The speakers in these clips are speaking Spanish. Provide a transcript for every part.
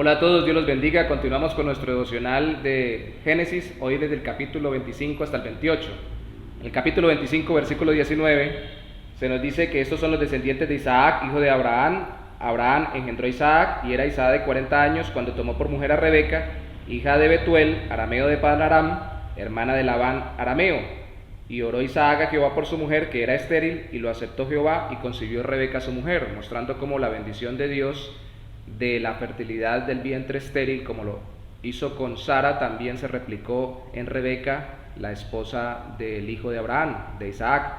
Hola a todos, Dios los bendiga. Continuamos con nuestro devocional de Génesis, hoy desde el capítulo 25 hasta el 28. En el capítulo 25, versículo 19, se nos dice que estos son los descendientes de Isaac, hijo de Abraham. Abraham engendró a Isaac, y era Isaac de 40 años cuando tomó por mujer a Rebeca, hija de Betuel, arameo de Padán-aram, hermana de Labán, arameo. Y oró Isaac a Jehová por su mujer, que era estéril, y lo aceptó Jehová, y concibió Rebeca su mujer, mostrando como la bendición de Dios de la fertilidad del vientre estéril, como lo hizo con Sara, también se replicó en Rebeca, la esposa del hijo de Abraham, de Isaac.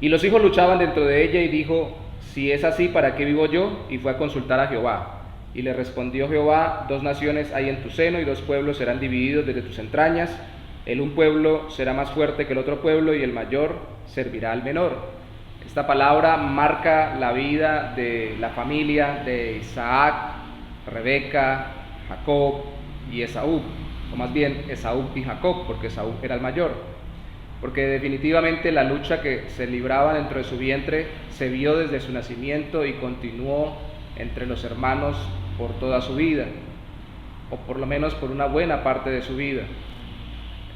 Y los hijos luchaban dentro de ella, y dijo: si es así, ¿para qué vivo yo? Y fue a consultar a Jehová. Y le respondió Jehová: 2 naciones hay en tu seno, y 2 pueblos serán divididos desde tus entrañas. El un pueblo será más fuerte que el otro pueblo, y el mayor servirá al menor. Esta palabra marca la vida de la familia de Isaac, Rebeca, Jacob y Esaú, o más bien Esaú y Jacob, porque Esaú era el mayor. Porque definitivamente la lucha que se libraba dentro de su vientre se vio desde su nacimiento y continuó entre los hermanos por toda su vida, o por lo menos por una buena parte de su vida.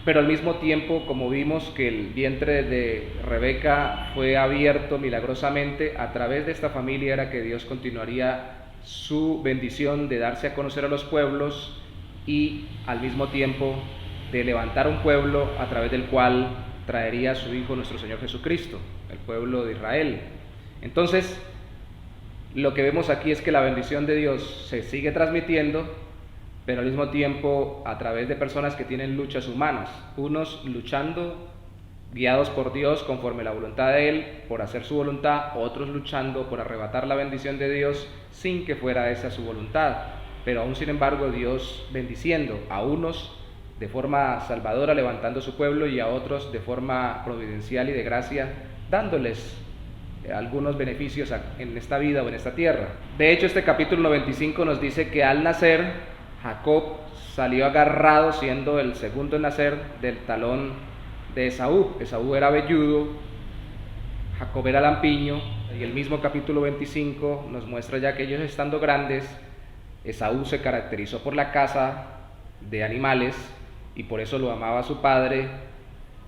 Pero al mismo tiempo, como vimos que el vientre de Rebeca fue abierto milagrosamente, a través de esta familia era que Dios continuaría su bendición de darse a conocer a los pueblos y al mismo tiempo de levantar un pueblo a través del cual traería a su Hijo nuestro Señor Jesucristo, el pueblo de Israel. Entonces, lo que vemos aquí es que la bendición de Dios se sigue transmitiendo, pero al mismo tiempo a través de personas que tienen luchas humanas, unos luchando guiados por Dios conforme a la voluntad de Él, por hacer su voluntad, otros luchando por arrebatar la bendición de Dios sin que fuera esa su voluntad, pero aún sin embargo Dios bendiciendo a unos de forma salvadora, levantando su pueblo, y a otros de forma providencial y de gracia, dándoles algunos beneficios en esta vida o en esta tierra. De hecho, este capítulo 95 nos dice que al nacer Jacob salió agarrado, siendo el segundo en nacer, del talón de Esaú. Esaú era velludo, Jacob era lampiño, y el mismo capítulo 25 nos muestra ya que ellos estando grandes, Esaú se caracterizó por la caza de animales, y por eso lo amaba a su padre,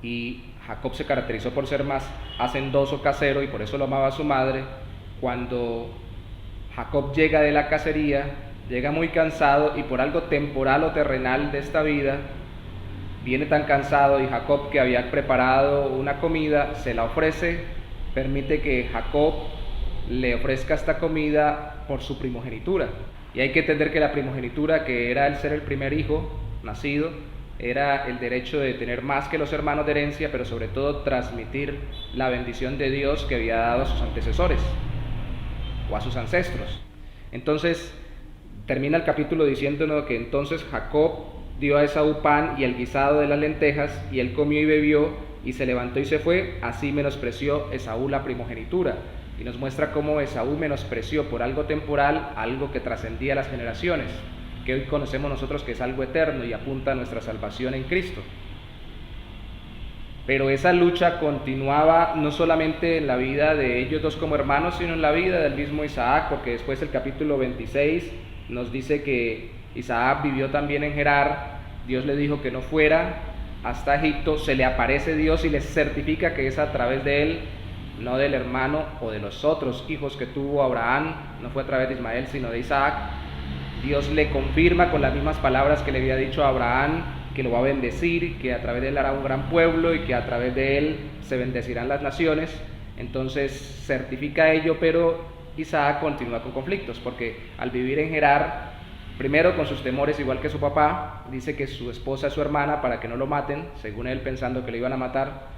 y Jacob se caracterizó por ser más hacendoso, casero, y por eso lo amaba a su madre. Cuando Jacob llega de la cacería, llega muy cansado, y por algo temporal o terrenal de esta vida, viene tan cansado, y Jacob, que había preparado una comida, se la ofrece, permite que Jacob le ofrezca esta comida por su primogenitura. Y hay que entender que la primogenitura, que era el ser el primer hijo nacido, era el derecho de tener más que los hermanos de herencia, pero sobre todo transmitir la bendición de Dios que había dado a sus antecesores o a sus ancestros. Entonces termina el capítulo diciéndonos que entonces Jacob dio a Esaú pan y el guisado de las lentejas, y él comió y bebió, y se levantó y se fue. Así menospreció Esaú la primogenitura. Y nos muestra cómo Esaú menospreció por algo temporal algo que trascendía las generaciones, que hoy conocemos nosotros que es algo eterno y apunta a nuestra salvación en Cristo. Pero esa lucha continuaba no solamente en la vida de ellos dos como hermanos, sino en la vida del mismo Isaac, porque después el capítulo 26 nos dice que Isaac vivió también en Gerar. Dios le dijo que no fuera hasta Egipto, se le aparece Dios y le certifica que es a través de él, no del hermano o de los otros hijos que tuvo Abraham, no fue a través de Ismael sino de Isaac. Dios le confirma con las mismas palabras que le había dicho a Abraham, que lo va a bendecir, que a través de él hará un gran pueblo y que a través de él se bendecirán las naciones. Entonces certifica ello, pero Isaac continúa con conflictos, porque al vivir en Gerar, primero con sus temores igual que su papá, dice que su esposa es su hermana para que no lo maten, según él pensando que lo iban a matar.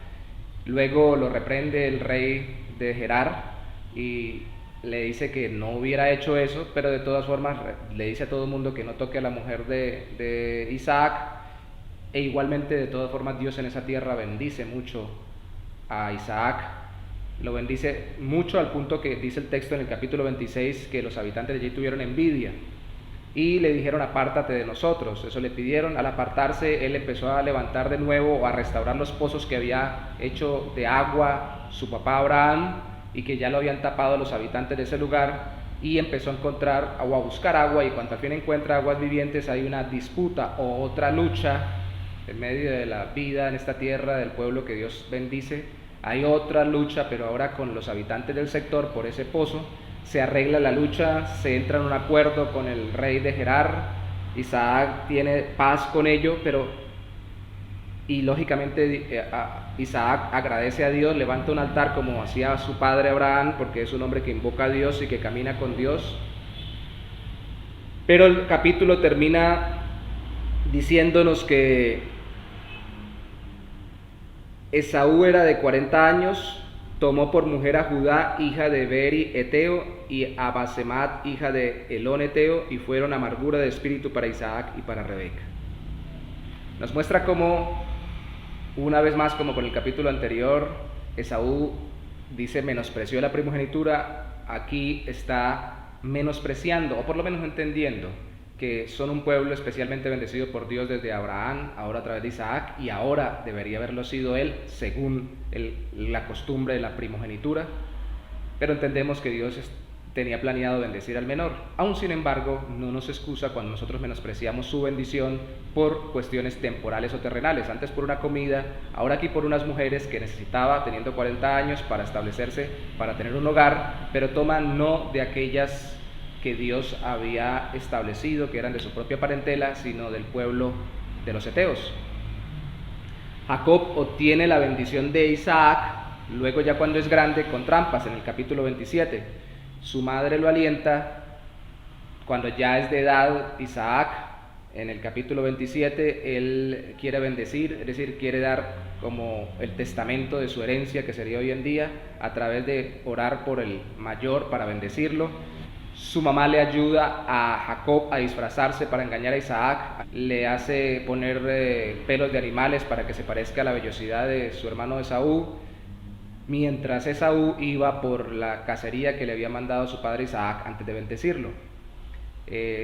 Luego lo reprende el rey de Gerar y le dice que no hubiera hecho eso, pero de todas formas le dice a todo el mundo que no toque a la mujer de Isaac, e igualmente de todas formas Dios en esa tierra bendice mucho a Isaac, lo bendice mucho al punto que dice el texto en el capítulo 26 que los habitantes de allí tuvieron envidia y le dijeron: apártate de nosotros. Eso le pidieron. Al apartarse, él empezó a levantar de nuevo, a restaurar los pozos que había hecho de agua su papá Abraham, y que ya lo habían tapado los habitantes de ese lugar, y empezó a encontrar o a buscar agua, y cuando al fin encuentra aguas vivientes hay una disputa o otra lucha en medio de la vida en esta tierra del pueblo que Dios bendice. Hay otra lucha, pero ahora con los habitantes del sector por ese pozo. Se arregla la lucha, se entra en un acuerdo con el rey de Gerar. Isaac tiene paz con ello, y lógicamente Isaac agradece a Dios, levanta un altar como hacía su padre Abraham, porque es un hombre que invoca a Dios y que camina con Dios. Pero el capítulo termina diciéndonos que Esaú era de 40 años, tomó por mujer a Judá, hija de Beri Eteo, y a Basemat, hija de Elón Eteo, y fueron amargura de espíritu para Isaac y para Rebeca. Nos muestra cómo, una vez más, como con el capítulo anterior, Esaú dice menospreció la primogenitura. Aquí está menospreciando, o por lo menos entendiendo, que son un pueblo especialmente bendecido por Dios desde Abraham, ahora a través de Isaac, y ahora debería haberlo sido él, según la costumbre de la primogenitura. Pero entendemos que Dios tenía planeado bendecir al menor. Aún sin embargo, no nos excusa cuando nosotros menospreciamos su bendición por cuestiones temporales o terrenales. Antes por una comida, ahora aquí por unas mujeres que necesitaba, teniendo 40 años, para establecerse, para tener un hogar, pero toma no de aquellas que Dios había establecido, que eran de su propia parentela, sino del pueblo de los heteos. Jacob obtiene la bendición de Isaac, luego ya cuando es grande, con trampas, en el capítulo 27. Su madre lo alienta cuando ya es de edad Isaac. En el capítulo 27 él quiere bendecir, es decir, quiere dar como el testamento de su herencia, que sería hoy en día, a través de orar por el mayor para bendecirlo. Su mamá le ayuda a Jacob a disfrazarse para engañar a Isaac, le hace poner pelos de animales para que se parezca a la vellosidad de su hermano Esaú, mientras Esaú iba por la cacería que le había mandado su padre Isaac antes de bendecirlo.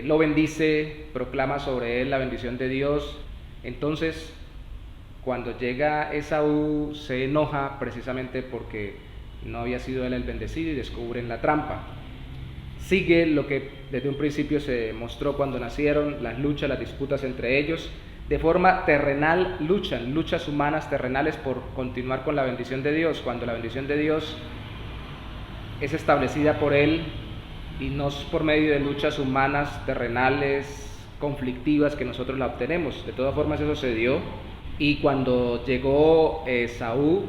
Lo bendice, proclama sobre él la bendición de Dios. Entonces, cuando llega Esaú, se enoja precisamente porque no había sido él el bendecido y descubren la trampa. Sigue lo que desde un principio se mostró cuando nacieron, las luchas, las disputas entre ellos. De forma terrenal luchas humanas terrenales por continuar con la bendición de Dios, cuando la bendición de Dios es establecida por Él y no por medio de luchas humanas terrenales conflictivas que nosotros la obtenemos. De todas formas eso se dio, y cuando llegó Esaú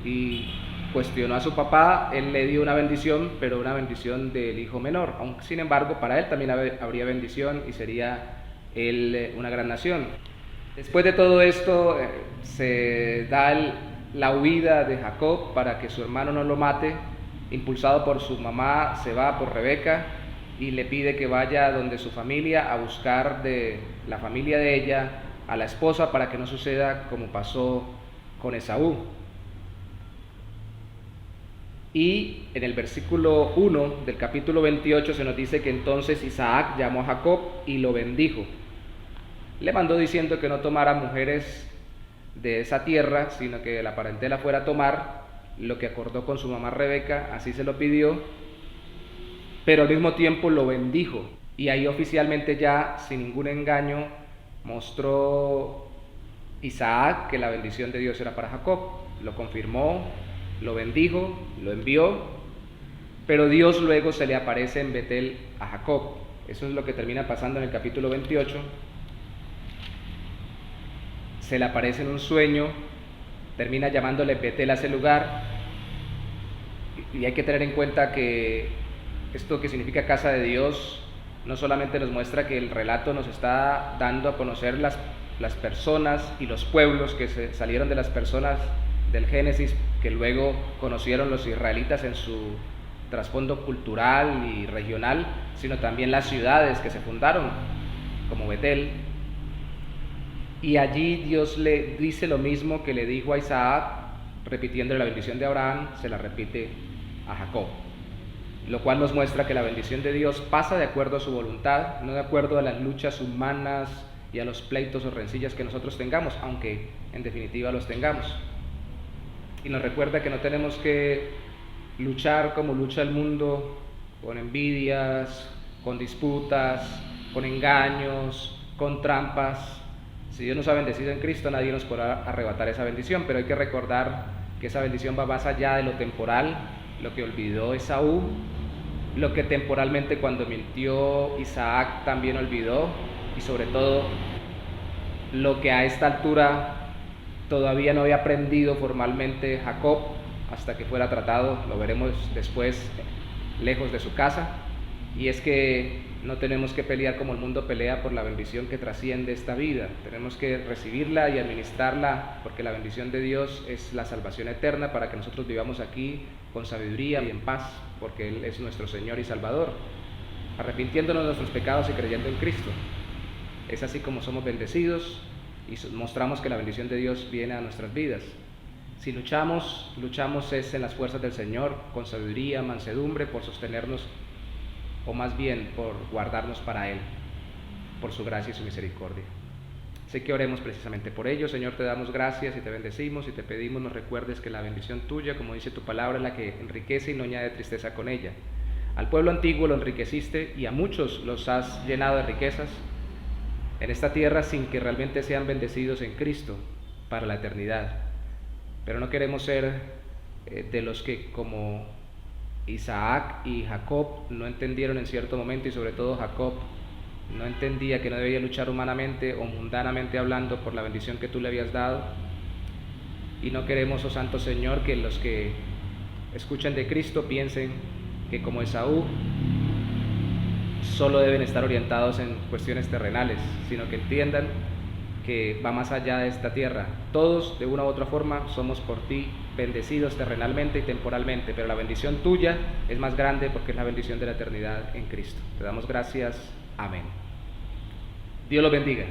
y cuestionó a su papá, él le dio una bendición, pero una bendición del hijo menor. Aunque, sin embargo, para él también habría bendición y sería él una gran nación. Después de todo esto, se da la huida de Jacob para que su hermano no lo mate. Impulsado por su mamá, se va por Rebeca y le pide que vaya donde su familia a buscar de la familia de ella a la esposa, para que no suceda como pasó con Esaú. Y en el versículo 1 del capítulo 28 se nos dice que entonces Isaac llamó a Jacob y lo bendijo. Le mandó diciendo que no tomara mujeres de esa tierra, sino que de la parentela fuera a tomar, lo que acordó con su mamá Rebeca, así se lo pidió, pero al mismo tiempo lo bendijo. Y ahí oficialmente, ya sin ningún engaño, mostró Isaac que la bendición de Dios era para Jacob. Lo confirmó, lo bendijo, lo envió, pero Dios luego se le aparece en Betel a Jacob. Eso es lo que termina pasando en el capítulo 28. Se le aparece en un sueño, termina llamándole Betel a ese lugar, y hay que tener en cuenta que esto, que significa casa de Dios, no solamente nos muestra que el relato nos está dando a conocer las personas y los pueblos que salieron de las personas del Génesis, que luego conocieron los israelitas en su trasfondo cultural y regional, sino también las ciudades que se fundaron, como Betel. Y allí Dios le dice lo mismo que le dijo a Isaac, repitiendo la bendición de Abraham, se la repite a Jacob, lo cual nos muestra que la bendición de Dios pasa de acuerdo a su voluntad, no de acuerdo a las luchas humanas y a los pleitos o rencillas que nosotros tengamos, aunque en definitiva los tengamos. Y nos recuerda que no tenemos que luchar como lucha el mundo con envidias, con disputas, con engaños, con trampas. Si Dios nos ha bendecido en Cristo, nadie nos podrá arrebatar esa bendición, pero hay que recordar que esa bendición va más allá de lo temporal, lo que olvidó Esaú, lo que temporalmente cuando mintió Isaac también olvidó, y sobre todo lo que a esta altura todavía no había aprendido formalmente Jacob hasta que fuera tratado, lo veremos después, lejos de su casa, y es que no tenemos que pelear como el mundo pelea por la bendición que trasciende esta vida. Tenemos que recibirla y administrarla, porque la bendición de Dios es la salvación eterna para que nosotros vivamos aquí con sabiduría y en paz, porque Él es nuestro Señor y Salvador, arrepintiéndonos de nuestros pecados y creyendo en Cristo. Es así como somos bendecidos y mostramos que la bendición de Dios viene a nuestras vidas. Si luchamos es en las fuerzas del Señor, con sabiduría, mansedumbre, por sostenernos, o más bien por guardarnos para Él, por su gracia y su misericordia. Sé que oremos precisamente por ello. Señor, te damos gracias y te bendecimos y te pedimos nos recuerdes que la bendición tuya, como dice tu palabra, es la que enriquece y no añade tristeza con ella. Al pueblo antiguo lo enriqueciste y a muchos los has llenado de riquezas en esta tierra sin que realmente sean bendecidos en Cristo para la eternidad. Pero no queremos ser de los que, como Isaac y Jacob, no entendieron en cierto momento, y sobre todo Jacob no entendía que no debía luchar humanamente o mundanamente hablando por la bendición que tú le habías dado. Y no queremos, oh Santo Señor, que los que escuchan de Cristo piensen que como Esaú solo deben estar orientados en cuestiones terrenales, sino que entiendan que va más allá de esta tierra. Todos, de una u otra forma, somos por ti bendecidos terrenalmente y temporalmente, pero la bendición tuya es más grande porque es la bendición de la eternidad en Cristo. Te damos gracias. Amén. Dios los bendiga.